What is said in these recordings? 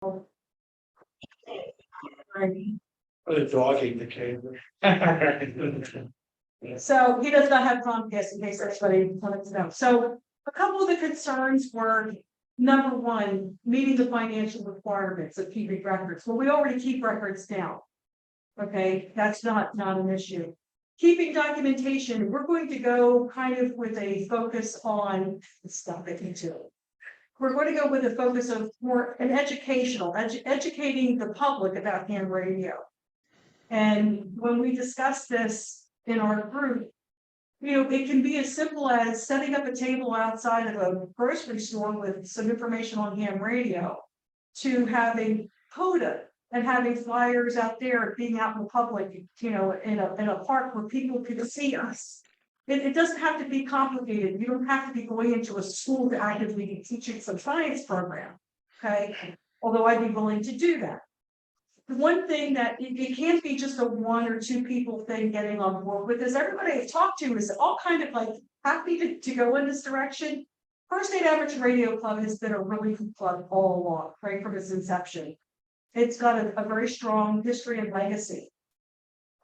The dog ate the cave. So he does not have Comcast, in case anybody wanted to know. So a couple of the concerns were, number one, meeting the financial requirements of keeping records. Well, we already keep records now. Okay, that's not an issue. Keeping documentation, we're going to go kind of with a focus on stuff that you do. We're going to go with a focus of more an educational, educating the public about ham radio. And when we discuss this in our group, it can be as simple as setting up a table outside of a grocery store with some information on ham radio, to having POTA and having flyers out there, being out in the public, in a park where people can see us. It doesn't have to be complicated. You don't have to be going into a school to actively be teaching some science program. Okay, although I'd be willing to do that. The one thing that it can't be just a one or two people thing getting on board with, is everybody I've talked to is all kind of like happy to go in this direction. First Aid Amateur Radio Club has been a really good club all along, right from its inception. It's got a very strong history and legacy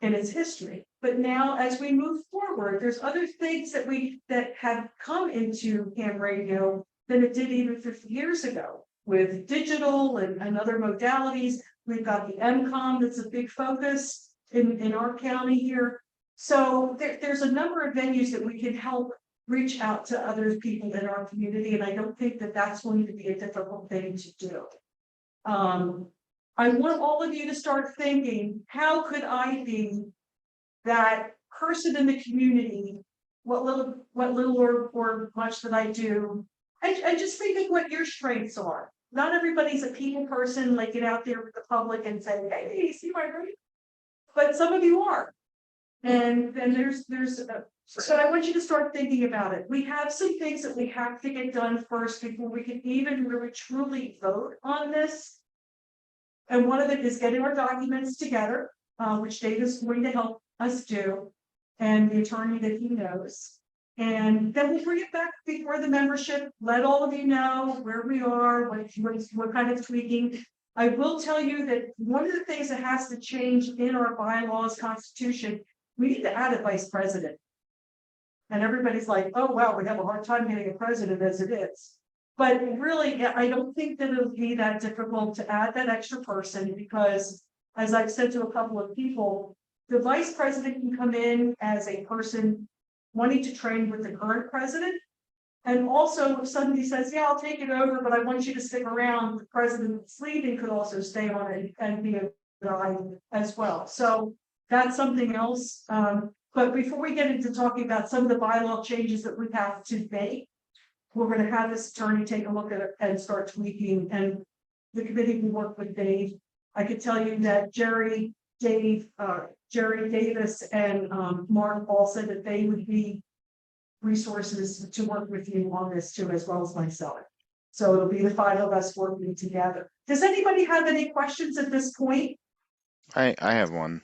in its history. But now, as we move forward, there's other things that have come into ham radio than it did even 50 years ago, with digital and other modalities. We've got the MCOM that's a big focus in our county here. So there's a number of venues that we can help reach out to other people in our community, and I don't think that that's going to be a difficult thing to do. I want all of you to start thinking, how could I be that person in the community, what little or much that I do, and just think of what your strengths are. Not everybody's a people person, like get out there with the public and say, hey, see my radio? But some of you are. And then so I want you to start thinking about it. We have some things that we have to get done first before we can even really truly vote on this. And one of it is getting our documents together, which Dave is going to help us do, and the attorney that he knows. And then we'll bring it back before the membership, let all of you know where we are, what kind of tweaking. I will tell you that one of the things that has to change in our bylaws, constitution, we need to add a vice president. And everybody's like, oh, wow, we have a hard time getting a president as it is. But really, I don't think that it'll be that difficult to add that extra person, because as I've said to a couple of people, the vice president can come in as a person wanting to train with the current president. And also, if somebody says, yeah, I'll take it over, but I want you to stick around, the president that's leaving could also stay on it and be a guide as well. So that's something else. But before we get into talking about some of the bylaw changes that we have to make, we're going to have this attorney take a look at it and start tweaking, and the committee will work with Dave. I could tell you that Jerry Davis and Mark all said that they would be resources to work with you on this too, as well as myself. So it'll be the five of us working together. Does anybody have any questions at this point? I have one.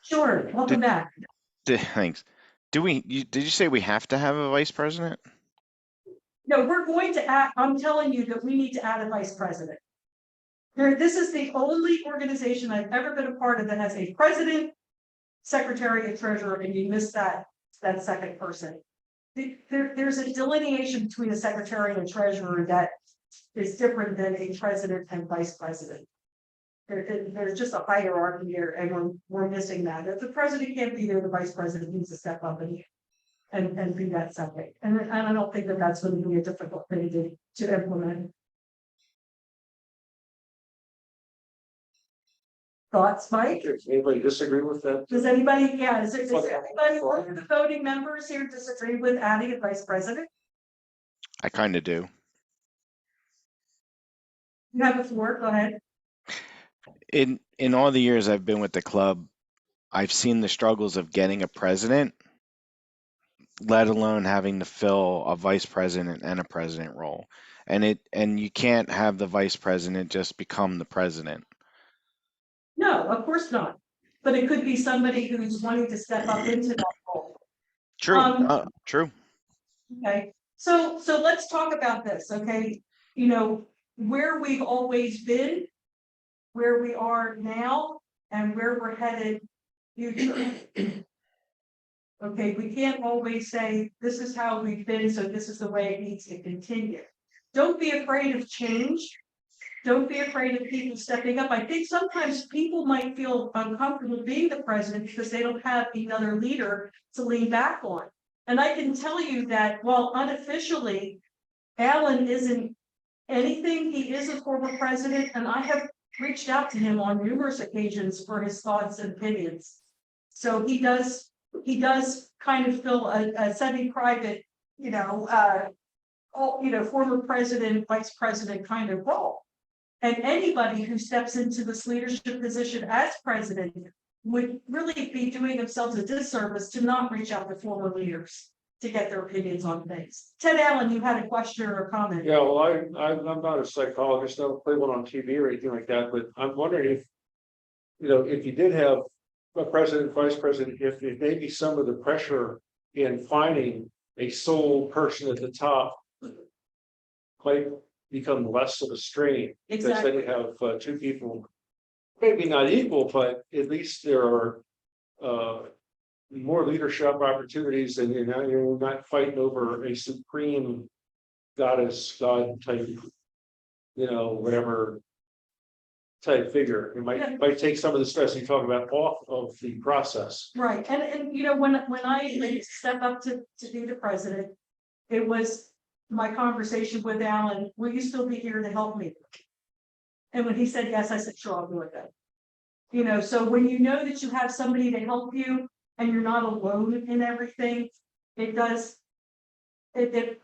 Sure, welcome back. Thanks. Did you say we have to have a vice president? No, we're going to add, I'm telling you that we need to add a vice president. This is the only organization I've ever been a part of that has a president, secretary, and treasurer, and you missed that second person. There's a delineation between a secretary and a treasurer that is different than a president and vice president. There's just a hierarchy here, and we're missing that. If the president can't be there, the vice president needs to step up and be that second. And I don't think that that's going to be a difficult thing to implement. Thoughts, Mike? Does anybody disagree with that? Does anybody, does anybody or the voting members here disagree with adding a vice president? I kind of do. You have the floor, go ahead. In all the years I've been with the club, I've seen the struggles of getting a president, let alone having to fill a vice president and a president role. And you can't have the vice president just become the president. No, of course not. But it could be somebody who's wanting to step up into that role. True. True. Okay, so let's talk about this. Okay, where we've always been, where we are now, and where we're headed future. Okay, we can't always say, this is how we've been, so this is the way it needs to continue. Don't be afraid of change. Don't be afraid of people stepping up. I think sometimes people might feel uncomfortable being the president because they don't have another leader to lean back on. And I can tell you that while unofficially, Alan isn't anything, he is a former president, and I have reached out to him on numerous occasions for his thoughts and opinions. So he does kind of fill a semi-private, former president, vice president kind of role. And anybody who steps into this leadership position as president would really be doing themselves a disservice to not reach out to former leaders to get their opinions on things. Ted Allen, you had a question or a comment? Yeah, well, I'm not a psychologist, I don't play one on TV or anything like that, but I'm wondering if, if you did have a president, vice president, if maybe some of the pressure in finding a sole person at the top might become less of a strain. Because then you have two people, maybe not equal, but at least there are more leadership opportunities, and you're not fighting over a supreme goddess, god type, whatever type figure. It might take some of the stress you talk about off of the process. Right, and when I stepped up to be the president, it was my conversation with Alan, will you still be here to help me? And when he said yes, I said, sure, I'll do it. So when you know that you have somebody to help you and you're not alone in everything, it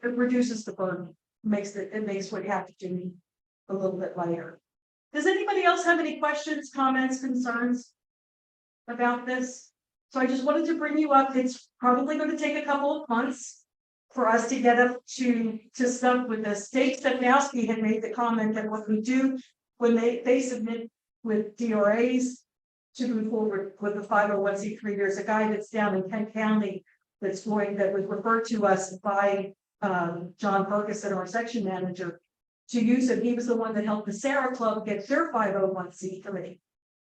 reduces the burden, it makes what you have to do a little bit lighter. Does anybody else have any questions, comments, concerns about this? So I just wanted to bring you up. It's probably going to take a couple of months for us to get up to stuff with this. Dave Stepnowski had made the comment that what we do when they submit with DRAs to move forward with the 501c3, there's a guy that's down in Kent County that was referred to us by John Ferguson, our section manager, to use it. He was the one that helped the Sarah Club get their 501c3.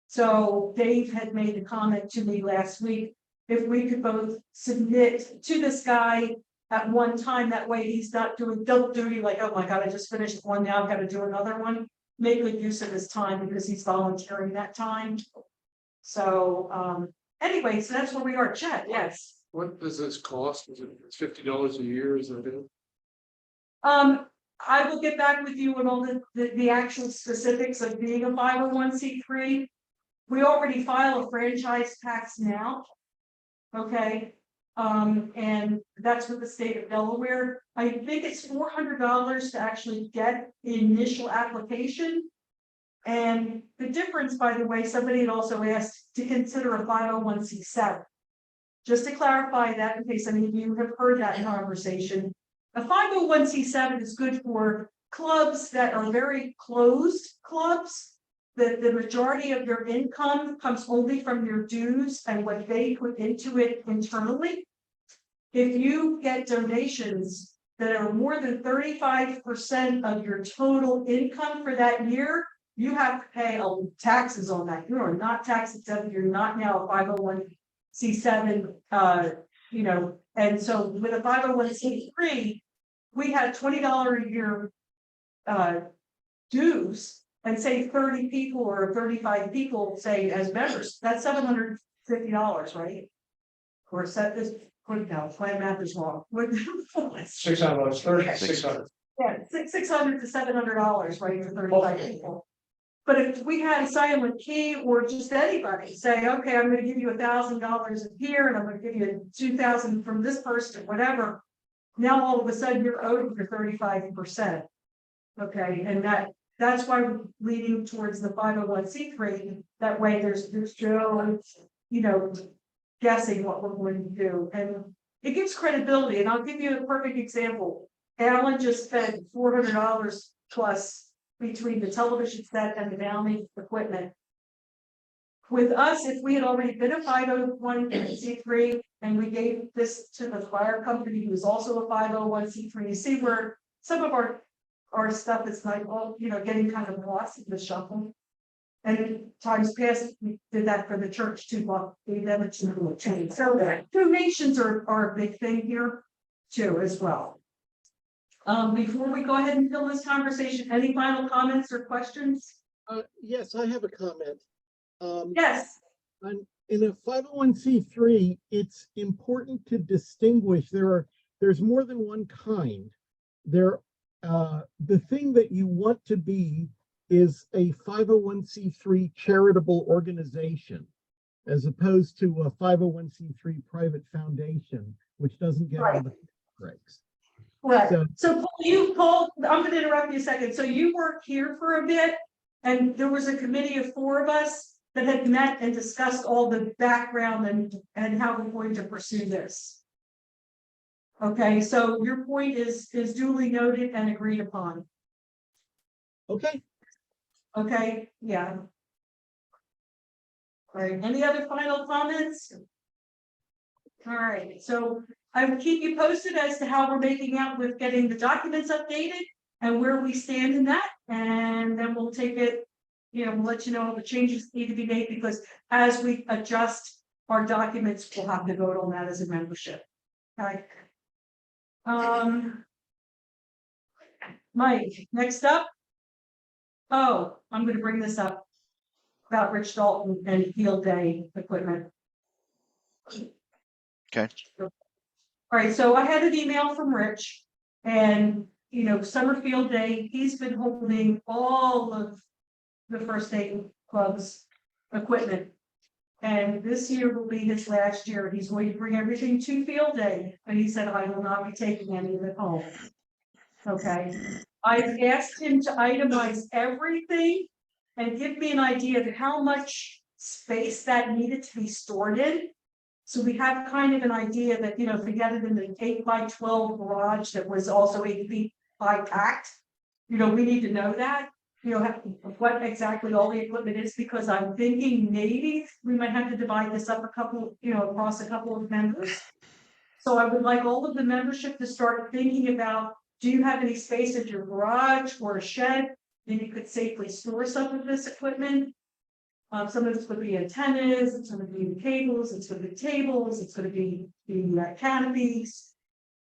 So Dave had made a comment to me last week, if we could both submit to this guy at one time, that way he's not doing double duty, like, oh my God, I just finished one, now I've got to do another one. Make good use of his time because he's volunteering that time. So anyway, so that's where we are. Chet, yes. What does this cost? Is it $50 a year? Is that it? I will get back with you on all the actual specifics of being a 501c3. We already file a franchise tax now. Okay. And that's with the state of Delaware. I think it's $400 to actually get the initial application. And the difference, by the way, somebody had also asked to consider a 501c7. Just to clarify that, in case any of you have heard that conversation, a 501c7 is good for clubs that are very closed clubs. The majority of your income comes only from your dues and what they put into it internally. If you get donations that are more than 35% of your total income for that year, you have to pay taxes on that. You are not tax exempt. You're not now a 501c7. And so with a 501c3, we had $20 a year dues. And say 30 people or 35 people say as members, that's $750, right? Or set this, put it down, my math is wrong. $600, 600. Yeah, $600 to $700, right, for 35 people. But if we had a silent key or just anybody say, okay, I'm going to give you $1,000 here and I'm going to give you $2,000 from this person, whatever. Now all of a sudden you're owed for 35%. Okay, and that's why we're leading towards the 501c3. That way there's no, guessing what we're going to do. And it gives credibility. And I'll give you a perfect example. Alan just spent $400 plus between the television set and the mounting equipment. With us, if we had already been a 501c3 and we gave this to the fire company, who is also a 501c3, you see where some of our our stuff is like, all getting kind of lost in the shuffle. And in times past, we did that for the church too, but we never changed. So donations are a big thing here too, as well. Before we go ahead and fill this conversation, any final comments or questions? Yes, I have a comment. Yes, In a 501c3, it's important to distinguish. There's more than one kind. The thing that you want to be is a 501c3 charitable organization, as opposed to a 501c3 private foundation, which doesn't get all the breaks. right. So- So Paul, I'm going to interrupt you a second. So you worked here for a bit, and there was a committee of 4 of us that had met and discussed all the background and how we're going to pursue this. Okay, so your point is duly noted and agreed upon. Okay. Okay, yeah. All right, any other final comments? All right, so I will keep you posted as to how we're making out with getting the documents updated and where we stand in that, and then we'll take it, we'll let you know all the changes need to be made, because as we adjust our documents, we'll have to vote on that as a membership. Okay. Mike, next up. Oh, I'm gonna bring this up about Rich Dalton and field day equipment. Okay. All right, so I had an email from Rich, and summer field day, he's been holding all of the first aid club's equipment. And this year will be his last year. He's going to bring everything to field day, and he said, I will not be taking any of it home. Okay, I've asked him to itemize everything and give me an idea of how much space that needed to be stored in. So we have kind of an idea that, if we get it in an 8x12 garage that was also 8 feet by packed, we need to know that, what exactly all the equipment is, because I'm thinking maybe we might have to divide this up across a couple of members. So I would like all of the membership to start thinking about, do you have any space at your garage or a shed that you could safely store some of this equipment? Some of it's going to be antennas, it's going to be cables, it's going to be tables, it's going to be the canopies.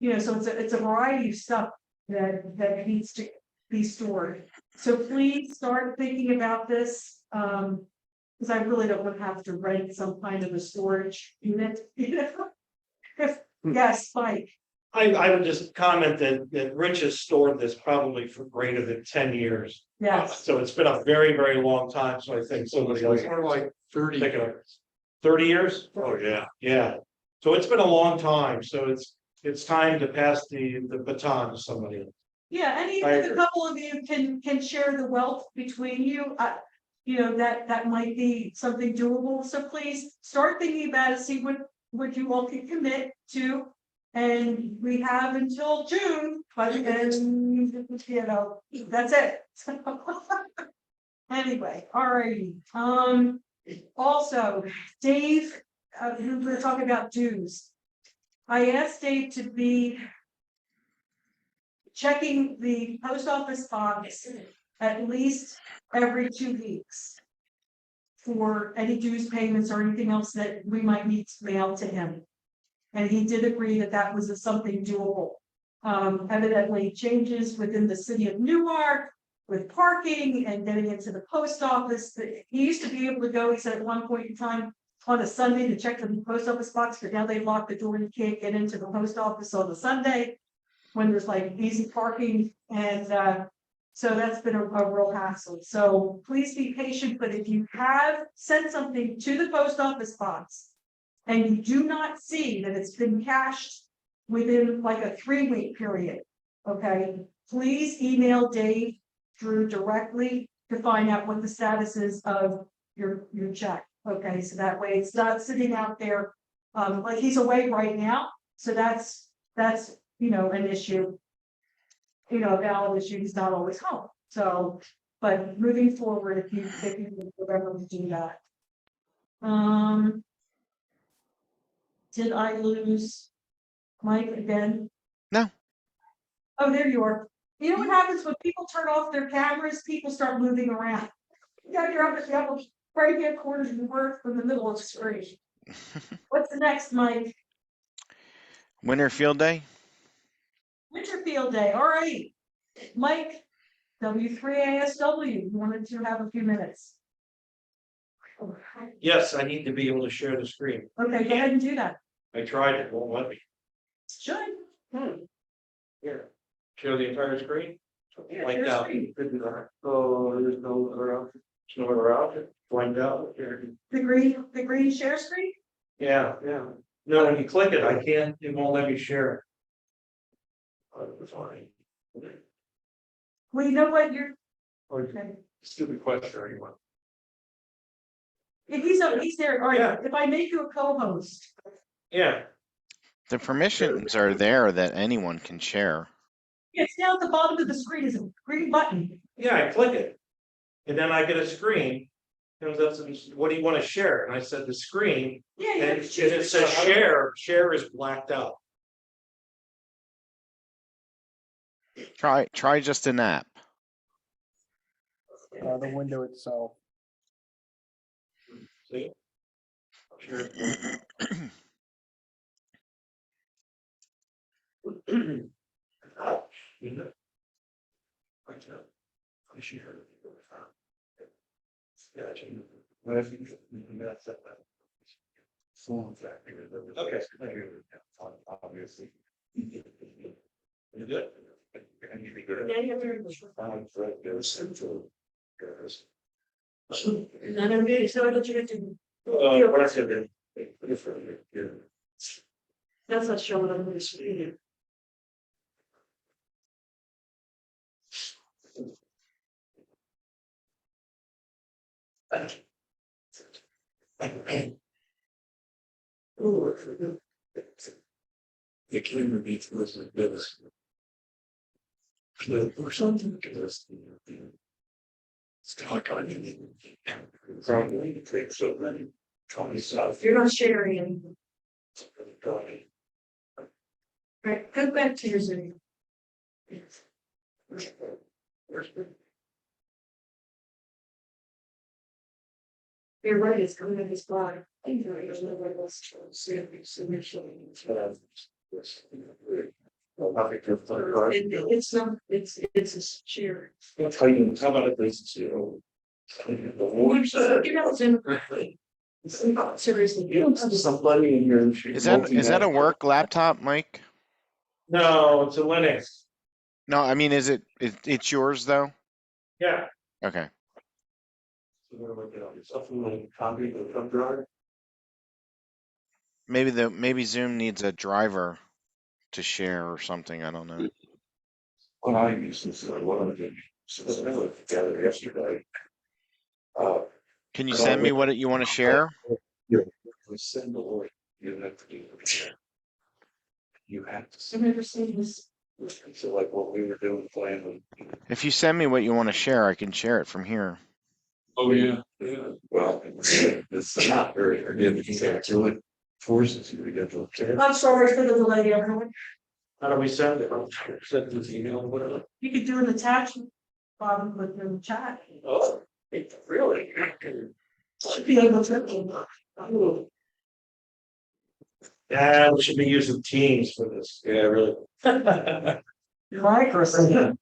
So it's a variety of stuff that needs to be stored. So please start thinking about this, because I really don't want to have to rent some kind of a storage unit. Yes, Mike. I would just comment that Rich has stored this probably for greater than 10 years. Yes. So it's been a very, very long time, so I think somebody else. More like 30. Take it over. 30 years? Oh, yeah. Yeah, so it's been a long time, so it's time to pass the baton to somebody else. Yeah, and even if a couple of you can share the wealth between you, that might be something doable. So please start thinking about it, see what you all can commit to. And we have until June, but then, that's it. Anyway, alrighty. Also, Dave, we were talking about dues. I asked Dave to be checking the post office box at least every 2 weeks for any dues payments or anything else that we might need to mail to him. And he did agree that that was something doable. Evidently changes within the city of Newark with parking and getting into the post office. He used to be able to go, he said at one point in time, on a Sunday to check the post office box, but now they lock the door and you can't get into the post office on a Sunday when there's like easy parking. And so that's been a real hassle. So please be patient, but if you have sent something to the post office box and you do not see that it's been cashed within like a 3-week period, okay, please email Dave Drew directly to find out what the status is of your check. Okay, so that way it's not sitting out there, like he's away right now. So that's an issue, a valid issue. He's not always home. So, but moving forward, if you remember to do that. Did I lose Mike again? No. Oh, there you are. You know what happens when people turn off their cameras, people start moving around. Yeah, you're up at the upper right hand corner of the work from the middle of the screen. What's the next, Mike? Winter Field Day? Winterfield Day, all right. Mike, W3ASW, you wanted to have a few minutes. Yes, I need to be able to share the screen. Okay, go ahead and do that. I tried it, won't let me. Should. Here, share the entire screen? Yeah, Like share that. screen. Oh, there's no other option. There's no other option. Blind out. The green share screen? Yeah. No, when you click it, I can't, it won't let me share it. Fine. Well, you know what, you're, Or okay. stupid question, anyone. If he's there, all Yeah. right, if I make you a co-host, Yeah, The permissions are there that anyone can share. it's down at the bottom of the screen is a green button. yeah, I click it. And then I get a screen. Comes up and says, what do you want to share? And I said, the screen, Yeah, and yeah. it says share is blacked out. Try just an app. The window itself. See? Sure. Okay. Obviously. You good? None of it, so what you get to, What I said. that's not showing on the screen. You can't repeat this like this. Or something like this. Stock on you. Probably take so many. You're not sharing. Right, go back to your Zoom. You're right, it's coming in this blog. It's not, it's a share. How about a place to? You're not Zoom. Seriously. You don't have somebody in your. Is that a work laptop, Mike? No, it's a Linux. No, I mean, it's yours though? Yeah. Okay. Maybe Zoom needs a driver to share or something. I don't know. When I used this, one of the, together yesterday. Can you send me what you want to share? Send the link, you have to do it. You have to I've send never seen this. it, so like what we were doing playing with. If you send me what you want to share, I can share it from here. Oh, yeah. Yeah, well, it's not very, it forces you to get to. I'm sorry for the delay, everyone. How do we send it? Send it to email, whatever. You could do an attachment, bottom with the chat. Oh, it really. Should be able to. Yeah, we should be using Teams for this. Yeah, really. Microsoft.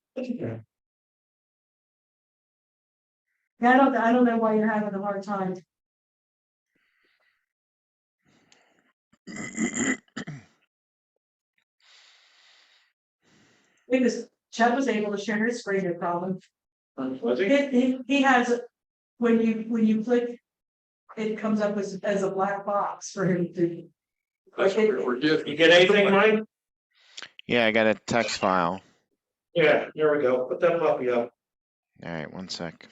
Yeah, I don't know why you're having a hard time. Because Chet was able to share his screen, no problem. Was he? He has, when you click, it comes up as a black box for him to. That's what we're getting. You get anything, Mike? Yeah, I got a text file. Yeah, there we go. Put that puppy up. All right, one sec.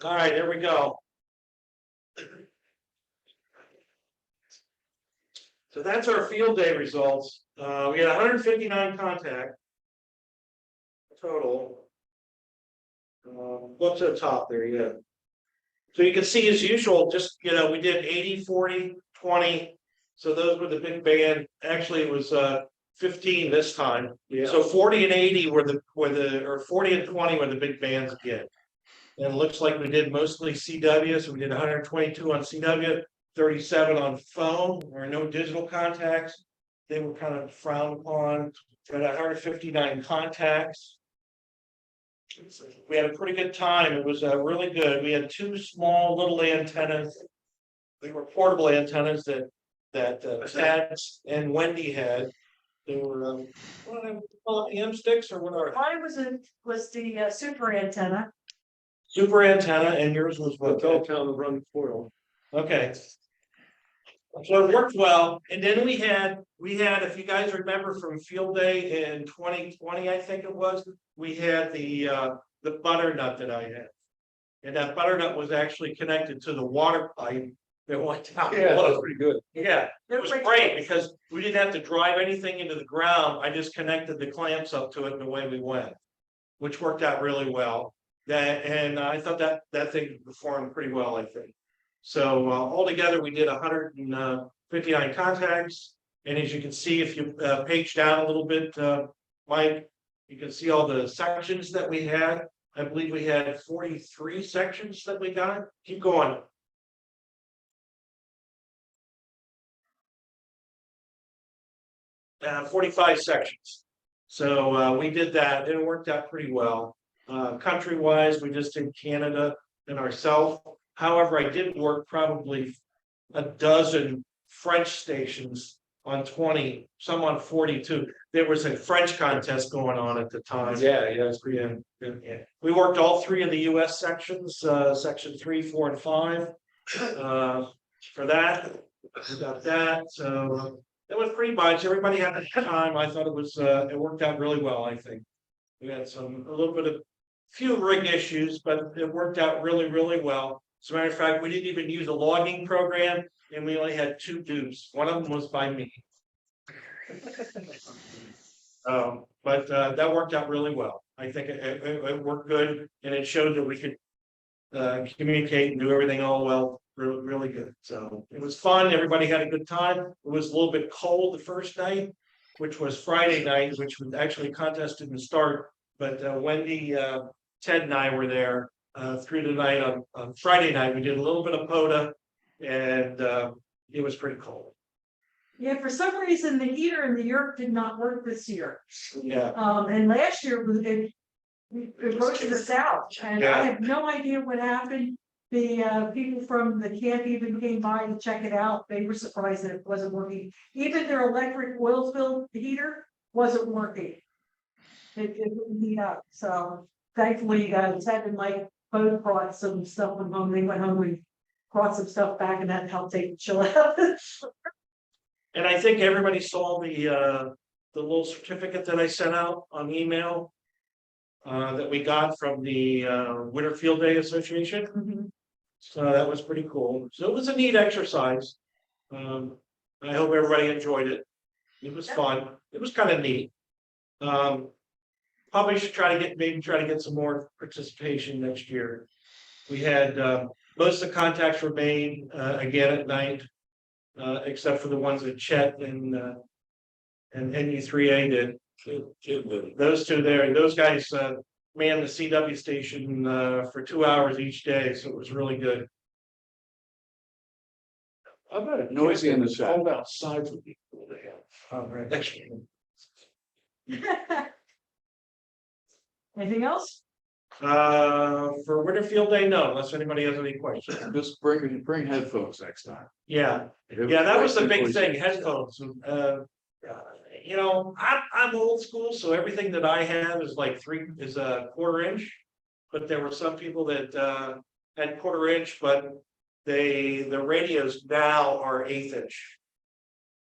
All right, here we go. So that's our field day results. We had 159 contact total. Up to the top there, yeah. So you can see as usual, just, we did 80, 40, 20. So those were the big band. Actually, it was 15 this time. Yeah. So 40 and 80 or 40 and 20 were the big bands again. And it looks like we did mostly CW, so we did 122 on CW, 37 on phone, or no digital contacts. They were kind of frowned upon. We had 159 contacts. We had a pretty good time. It was really good. We had two small little antennas. They were portable antennas that Tad and Wendy had. They were what do they call it, EM sticks or what are they? Mine was the super antenna. Super antenna, and yours was what? Belltown the run foil. Okay. So it worked well, and then we had, if you guys remember from field day in 2020, I think it was, we had the butternut that I had. And that butternut was actually connected to the water pipe that went down Yeah, below. that's pretty good. Yeah, it was great because we didn't have to drive anything into the ground. I just connected the clamps up to it and away we went. Which worked out really well. And I thought that thing performed pretty well, I think. So altogether, we did 159 contacts. And as you can see, if you page down a little bit, Mike, you can see all the sections that we had. I believe we had 43 sections that we got. Keep going. Uh, 45 sections. So we did that, and it worked out pretty well. Country wise, we just did Canada and ourselves. However, I did work probably a dozen French stations on 20, some on 42. There was a French contest going on at the time. Yeah, it's Yeah. We worked all three of the US sections, section 3, 4, and 5. For that, we got that. So it was pretty much, everybody had a good time. I thought it was, it worked out really well, I think. We had a little bit of few rig issues, but it worked out really, really well. As a matter of fact, we didn't even use a logging program, and we only had 2 dupes. One of them was by me. But that worked out really well. I think it worked good, and it showed that we could communicate and do everything all well, really good. So it was fun. Everybody had a good time. It was a little bit cold the first night, which was Friday night, which was actually contest didn't start. But Wendy, Ted and I were there through the night on Friday night. We did a little bit of POTA, and it was pretty cold. Yeah, for some reason, the heater in the yurt did not work this year. Yeah. And last year it roasted us out, and I Yeah. have no idea what happened. The people from the camp even came by to check it out. They were surprised that it wasn't working. Even their electric oil spill heater wasn't working. It wouldn't heat up. So thankfully, Ted and Mike both brought some stuff from home. They went home and brought some stuff back, and that helped take the chill out. And I think everybody saw the little certificate that I sent out on email that we got from the Winter Field Day Association. Mhm. So that was pretty cool. So it was a neat exercise. I hope everybody enjoyed it. It was fun. It was kind of neat. Probably should try to get some more participation next year. We had most of the contacts were made again at night, except for the ones that Chet and NU3A did. Those two there, and those guys manned the CW station for 2 hours each day, so it was really good. I bet it Noisy in the shop. Cold outside would be cool to have. Oh, right. Anything else? For Winter Field Day, no, unless anybody has any questions. Just bring headphones next time. Yeah, that was the big thing, headphones. I'm old school, so everything that I have is like is a 1/4 inch. But there were some people that had 1/4 inch, but the radios now are 1/8 inch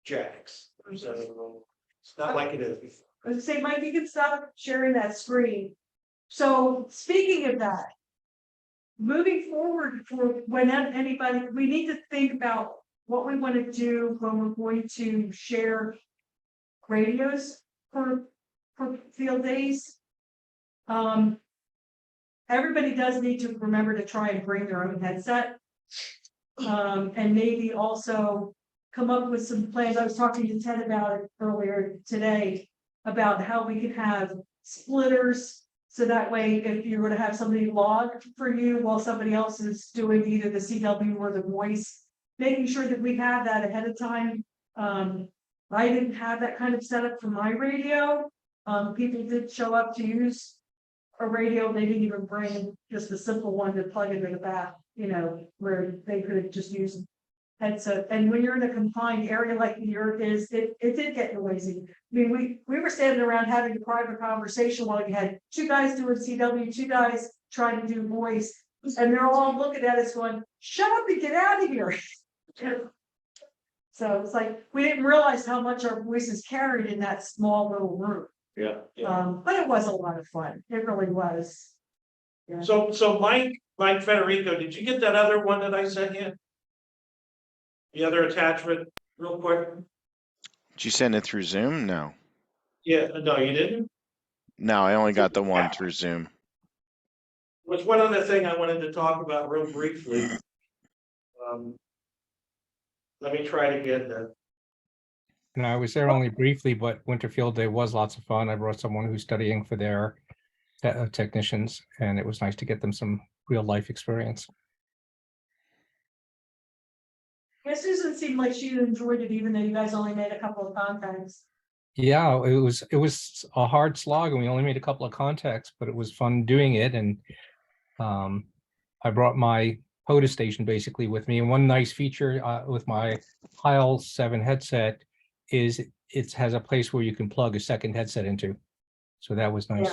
jacks. So it's not like it is before. I was gonna say, Mike, you can stop sharing that screen. So speaking of that, moving forward for when anybody, we need to think about what we want to do when we're going to share radios for field days. everybody does need to remember to try and bring their own headset. And maybe also come up with some plans. I was talking to Ted about it earlier today, about how we could have splitters. So that way, if you were to have somebody log for you while somebody else is doing either the CW or the voice, making sure that we have that ahead of time. I didn't have that kind of setup for my radio. People did show up to use a radio. They didn't even bring just a simple one to plug into the back, you know, where they could just use headset. And when you're in a confined area like New York is, it did get noisy. I mean, we were standing around having a private conversation while you had two guys doing CW, two guys trying to do voice, and they're all looking at us going, shut up and get out of here. So it's like, we didn't realize how much our voices carried in that small little room. Yeah. But it was a lot of fun. It really was. Yeah. So Mike Federico, did you get that other one that I sent you? The other attachment, real quick? Did you send it through Zoom? No. Yeah, no, you didn't? No, I only got the one through Zoom. There's one other thing I wanted to talk about real briefly. Let me try to get that. No, I was there only briefly, but Winterfield Day was lots of fun. I brought someone who's studying for their technicians, and it was nice to get them some real life experience. Yeah, Susan seemed like she enjoyed it, even though you guys only made a couple of contacts. Yeah, it was a hard slog, and we only made a couple of contacts, but it was fun doing it. And I brought my POTUS station basically with me. And one nice feature with my Heil 7 headset is it has a place where you can plug a second headset into. So that was nice.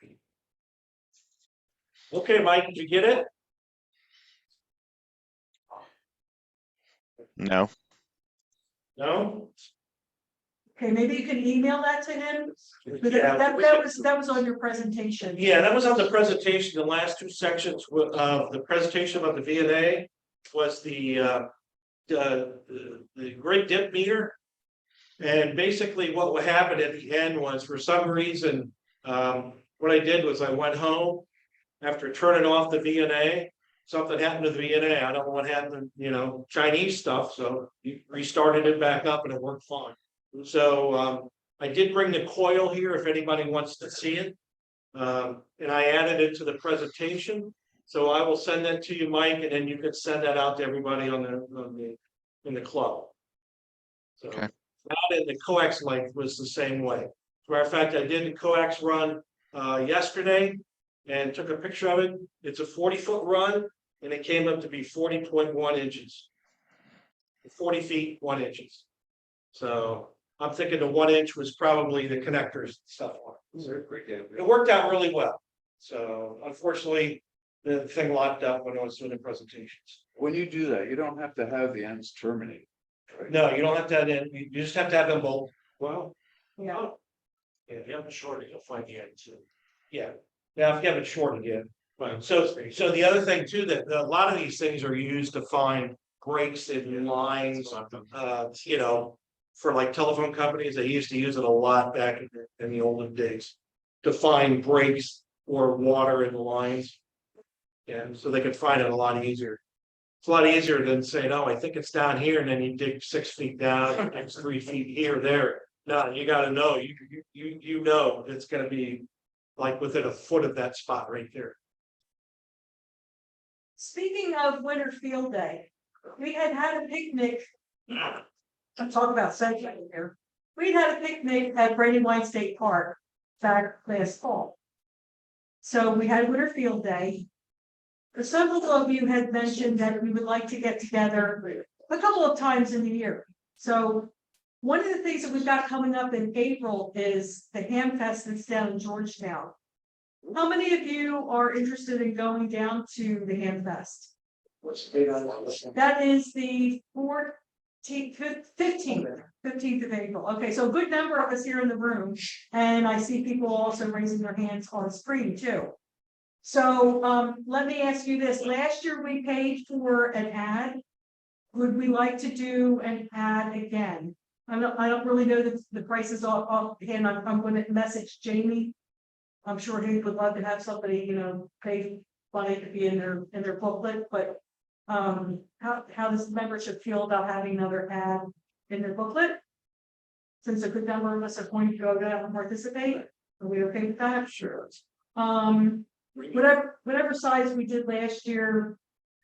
Yeah. Okay, Mike, did you get it? No. No? Okay, maybe you can email that to him. But Yeah, that was on your presentation. Yeah, that was on the presentation. The last two sections of the presentation about the VNA was the grid dip meter. And basically what would happen at the end was, for some reason, what I did was I went home after turning off the VNA. Something happened to the VNA. I don't know what happened, you know, Chinese stuff. So you restarted it back up and it worked fine. So I did bring the coil here if anybody wants to see it. And I added it to the presentation. So I will send that to you, Mike, and then you can send that out to everybody in the club. So Okay. that and the coax length was the same way. As a matter of fact, I did the coax run yesterday and took a picture of it. It's a 40-foot run, and it came up to be 40.1 inches. 40 feet, 1 inches. So I'm thinking the 1 inch was probably the connectors stuff on it. It worked out really well. So unfortunately, the thing locked up when I was doing the presentations. When you do that, you don't have to have the ends terminated. Right? No, you don't have to have that. You just have to have them both. Well, Yeah. yeah, if you have it shorted, you'll find the end too. Yeah. Now, if you have it shorted, yeah. Right. So the other thing too, that a lot of these things are used to find breaks in lines, you know, for like telephone companies. They used to use it a lot back in the olden days to find breaks or water in the lines. Yeah, so they could find it a lot easier. It's a lot easier than saying, oh, I think it's down here, and then you dig 6 feet down, it's 3 feet here, there. No, you gotta know, you know, it's gonna be like within a foot of that spot right there. Speaking of Winter Field Day, we had a picnic. I'm talking about sunshine here. We had a picnic at Brandywine State Park back last fall. So we had Winter Field Day. Several of you had mentioned that we would like to get together a couple of times in the year. So one of the things that we've got coming up in April is the Ham Fest that's down in Georgetown. How many of you are interested in going down to the Ham Fest? What's the date on that? That is the 15th of April. Okay, so a good number of us here in the room, and I see people also raising their hands on screen too. So let me ask you this. Last year we paid for an ad. Would we like to do an ad again? I don't really know the prices offhand. I'm going to message Jamie I'm sure he would love to have somebody, pay money to be in their booklet, but. How does the membership feel about having another ad in their booklet? Since a good number of us are going to go down and participate, are we okay with that? Sure. Whatever size we did last year,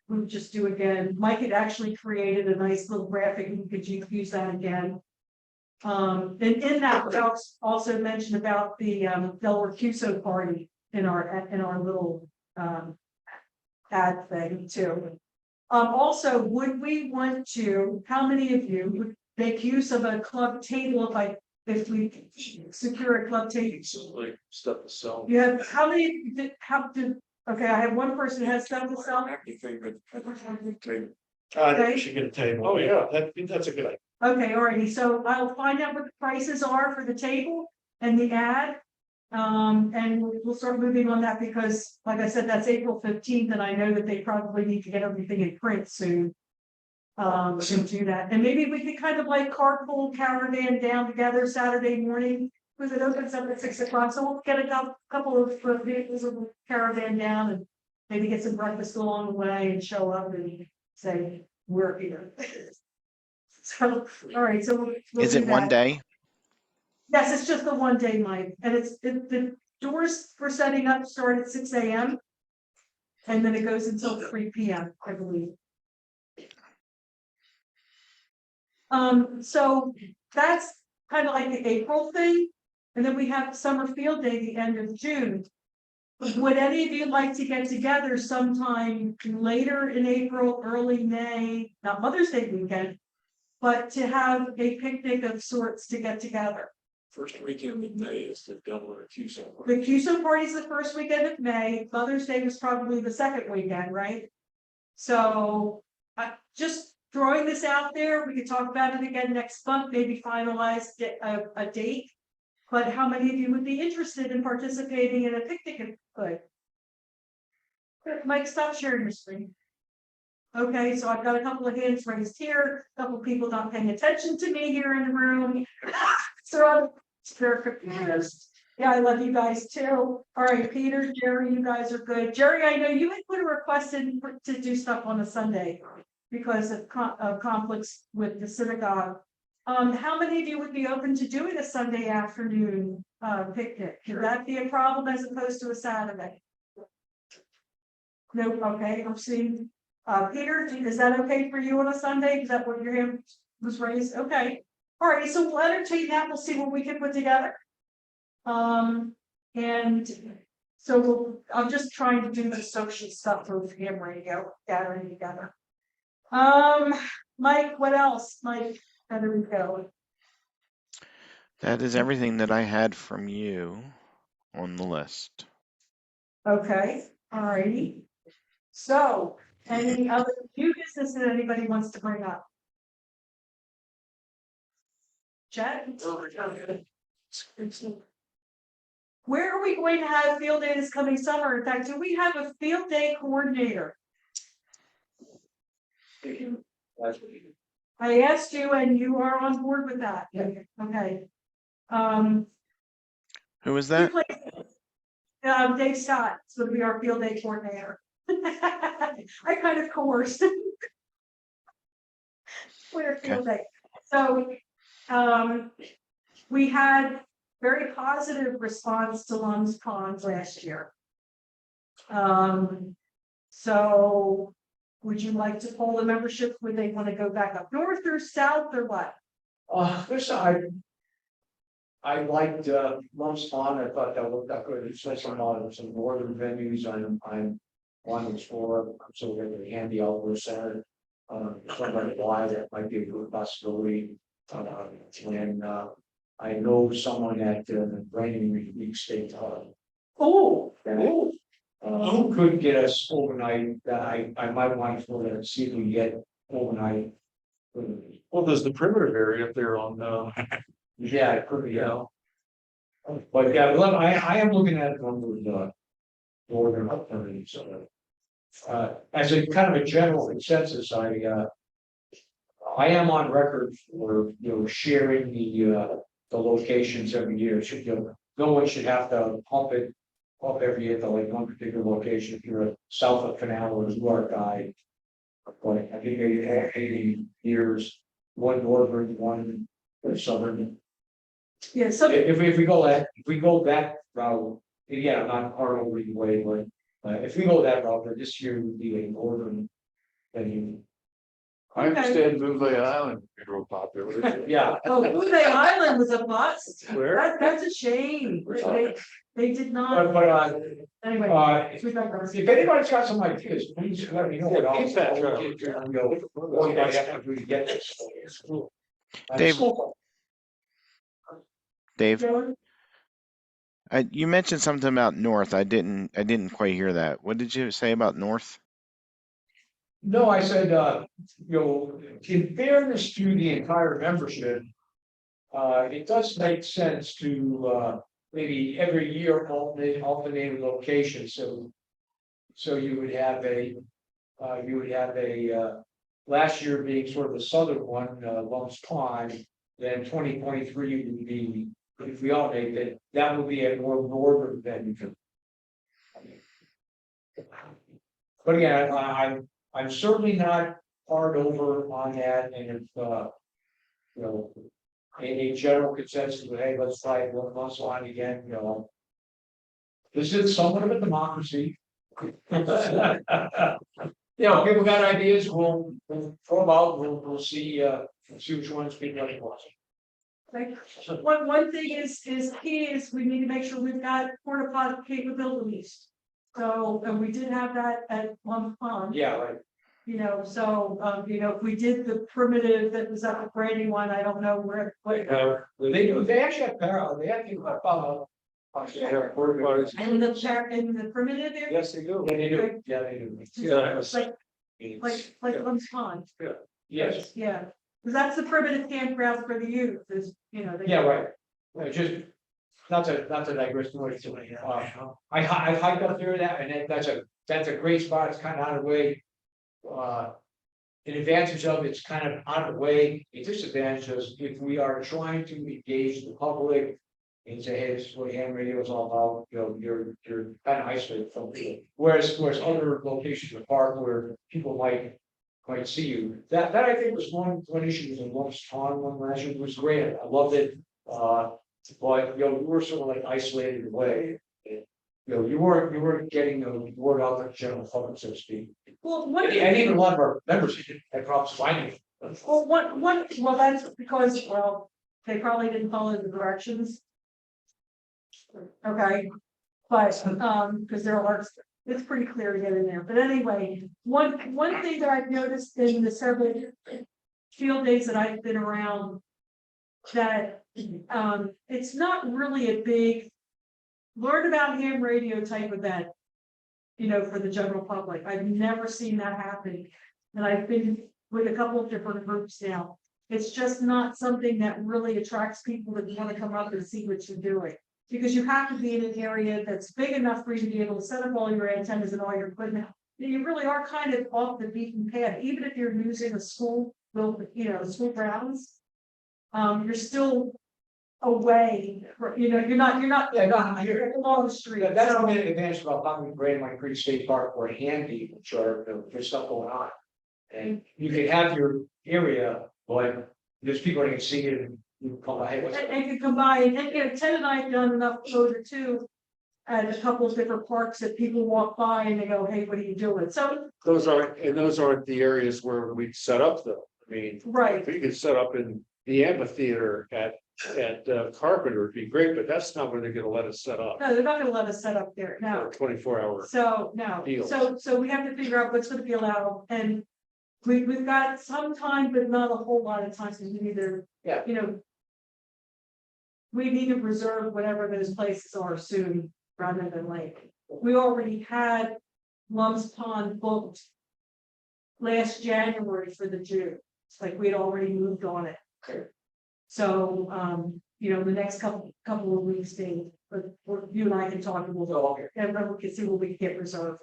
we would just do again. Mike had actually created a nice little graphic, and we could use that again. And in that, we also mentioned about the Delaware CUSO party in our little ad thing too. Also, would we want to, how many of you would make use of a club table if we secure a club table? Like stuff to sell. You have, how many, okay, I have one person who has stuff to sell. Anything but. Okay. We should get a table. Oh, yeah. That's a good idea. Okay, alrighty, so I'll find out what the prices are for the table and the ad. And we'll start moving on that because, like I said, that's April 15th, and I know that they probably need to get everything in print soon. To do that, and maybe we could kind of like carpool caravan down together Saturday morning, because it opens up at 6 o'clock, so we'll get a couple of vehicles of the caravan down and maybe get some breakfast along the way and show up and say, we're here. So, all right, so we'll Is do it one that. day? Yes, it's just the one day, Mike, and the doors for setting up start at 6 a.m. and then it goes until 3 p.m., I believe. So that's kind of like the April thing, and then we have summer field day the end of June. Would any of you like to get together sometime later in April, early May, not Mother's Day weekend, but to have a picnic of sorts to get together? First weekend in May is the Delaware CUSO. The CUSO party is the first weekend of May. Mother's Day was probably the second weekend, right? So just throwing this out there, we could talk about it again next month, maybe finalize a date. But how many of you would be interested in participating in a picnic if you could? Mike, stop sharing your screen. Okay, so I've got a couple of hands raised here, a couple of people not paying attention to me here in the room. So they're confused. Yeah, I love you guys too. All right, Peter, Jerry, you guys are good. Jerry, I know you had put a request in to do stuff on a Sunday because of conflicts with the synagogue. How many of you would be open to doing a Sunday afternoon picnic? Could that be a problem as opposed to a Saturday? No, okay, I'm seeing. Peter, is that okay for you on a Sunday? Is that what your hand was raised? Okay. All right, so we'll entertain that. We'll see what we can put together. And so I'm just trying to do the social stuff for the ham radio gathering together. Mike, what else? Mike, how do we go? That is everything that I had from you on the list. Okay, all righty. So, any other new business that anybody wants to bring up? Chet? Where are we going to have field day this coming summer? In fact, do we have a field day coordinator? I asked you and you are on board with that. Okay. Who was that? Dave Scott is going to be our field day coordinator. I kind of coerced. We're field day. So we had very positive response to Lum's Pond last year. So would you like to poll the membership? Would they want to go back up north or south or what? I liked Lum's Pond. I thought that looked up good. It's like some northern venues I'm wanting to explore. So we're going to handy outdoor center. Somebody why that might be a good possibility. And I know someone at the Brandon Week State Oh, who could get us overnight. I might want to go there and see if we can get overnight. Well, there's the perimeter area up there on, Yeah, it could be, But yeah, I am looking at one of the northern alternatives. As a kind of a general consensus, I am on record for, sharing the locations every year. No one should have to pump it up every year to like one particular location, if you're south of Canal or Newark guy. But I think 80 years, one northern, one southern. Yeah, so If we go that route, yeah, I'm not hard over the way, but if we go that route, then this year would be a northern. Venue. I understand Bouvet Island, is real popular. Yeah. oh, Bouvet Island was a bust. Where? That's a shame. They did not, But anyway. if anybody's got some ideas, please let me know. Yeah, keep that, What I have to do to get this. Dave. Dave, you mentioned something about North. I didn't quite hear that. What did you say about North? No, I said, in fairness to the entire membership. It does make sense to, maybe every year alternate location, so. So you would have a, last year being sort of the southern one, Lumps Pond. Then 2023 would be, if we alternate that, that would be a more northern venue. But again, I'm certainly not hard over on that, and if, a general consensus, hey, let's try it one month on again, This is somewhat of a democracy. People got ideas, we'll throw them out, we'll see which ones people like. Like, one thing is key is we need to make sure we've got porta potty capabilities. So, and we did have that at one pond. Yeah, right. So, if we did the primitive that was up at Brady one, I don't know where. They actually have parallel, they have to In the primitive area? Yes, they do. Yeah, they do, yeah, they do. Yeah. Like Lumps Pond. Yes, Yeah, because that's the primitive campground for the youth is, yeah, right. Just, not to digress too much. I hiked up through that, and that's a great spot, it's kind of out of the way. An advantage of it's kind of out of the way, a disadvantage is if we are trying to engage the public. And say, hey, this is what ham radio is all about, you're kind of isolated from it. Whereas other locations in the park where people might see you. That I think was one issue was in Lumps Pond one last year, it was great, I loved it. But we were sort of like isolated away. You weren't getting the word out to the general public, so to speak. Well, And even a lot of our members had problems finding it. well, that's because, they probably didn't follow the directions. Okay, but, because there are, it's pretty clear to get in there, but anyway, one thing that I've noticed in the several field days that I've been around. That, it's not really a big learn about ham radio type event. For the general public, I've never seen that happen, and I've been with a couple of different groups now. It's just not something that really attracts people that want to come up and see what you're doing. Because you have to be in an area that's big enough for you to be able to set up all your antennas and all your equipment. You really are kind of off the beaten path, even if you're using a school, school grounds. You're still away, you're not along the street. That's one advantage about Putnam Grand Lake Creek State Park or handy, which are, there's stuff going on. And you can have your area, but there's people that can see it and you can come by, hey, what's And can combine, and Ted and I have done enough exposure too. At a couple of different parks that people walk by and they go, hey, what are you doing? So, Those aren't the areas where we set up though. I mean, right, if you could set up in the amphitheater at Carpenter, it'd be great, but that's not where they're gonna let us set up. no, they're not gonna let us set up there, no. 24-hour. So, no, Deals. so we have to figure out what's gonna be allowed, and we've got some time, but not a whole lot of time, because we either, Yeah. we need to reserve whatever those places are soon, rather than like, we already had Lumps Pond booked last January for the June, it's like we'd already moved on it. So, the next couple of weeks, Dave, but you and I can talk, and we'll go, and then we can see what we can get reserved.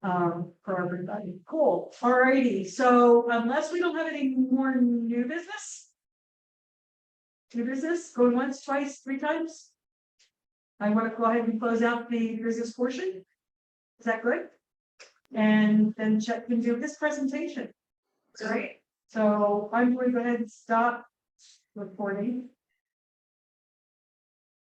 For everybody, cool, alrighty, so unless we don't have any more new business. New business, going once, twice, three times? I want to go ahead and close out the business portion. Is that good? And then Chet can do his presentation. Great. So I'm going to go ahead and stop recording.